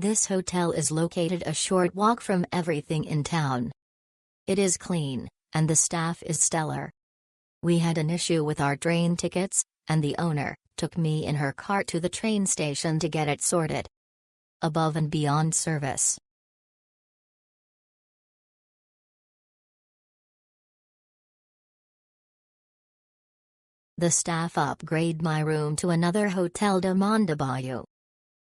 This hotel is located a short walk from everything in town. It is clean, and the staff is stellar. We had an issue with our train tickets, and the owner took me in her car to the train station to get it sorted. Above and beyond service. The staff upgraded my room to another Hotel Le Bayeux.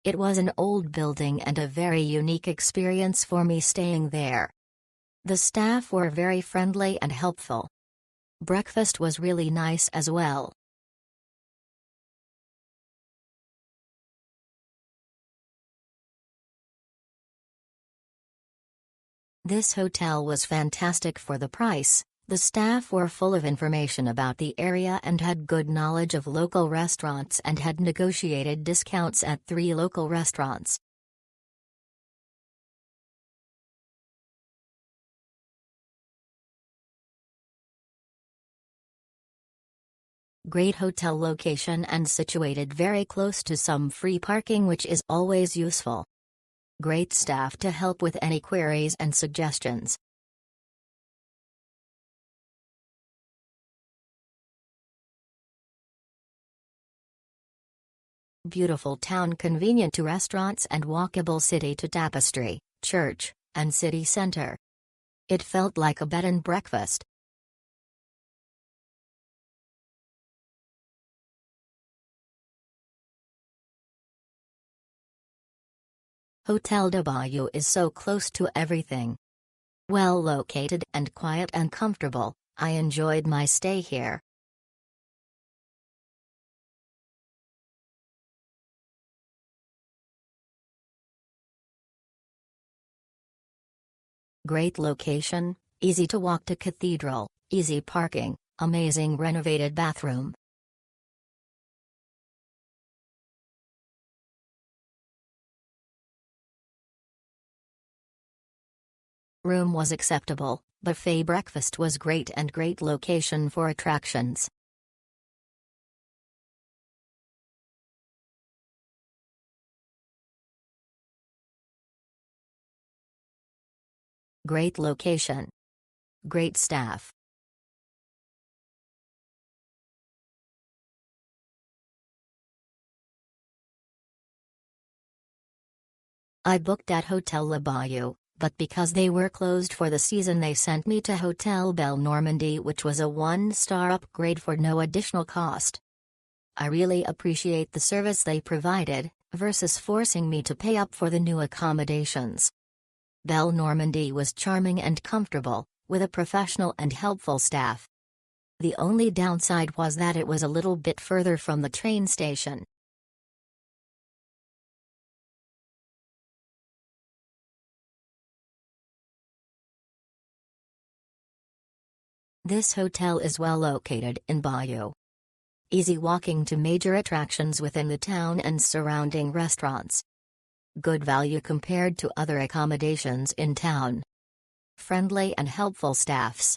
It was an old building and a very unique experience for me staying there. The staff were very friendly and helpful. Breakfast was really nice as well. This hotel was fantastic for the price. The staff were full of information about the area and had good knowledge of local restaurants and had negotiated discounts at 3 local restaurants. Great hotel location and situated very close to some free parking, which is always useful. Great staff to help with any queries and suggestions. Beautiful town, convenient to restaurants and walkable city to tapestry, church, and city center. It felt like a bed and breakfast. Hotel Le Bayeux is so close to everything. Well located and quiet and comfortable. I enjoyed my stay here. Great location, easy to walk to cathedral, easy parking, amazing renovated bathroom. Room was acceptable, buffet breakfast was great and great location for attractions. Great location. Great staff. I booked at Hotel Le Bayeux, but because they were closed for the season they sent me to Hotel Belle Normandie, which was a 1-star upgrade for no additional cost. I really appreciate the service they provided, versus forcing me to pay up for the new accommodations. Belle Normandie was charming and comfortable, with a professional and helpful staff. The only downside was that it was a little bit further from the train station. This hotel is well located in Bayeux. Easy walking to major attractions within the town and surrounding restaurants. Good value compared to other accommodations in town. Friendly and helpful staffs.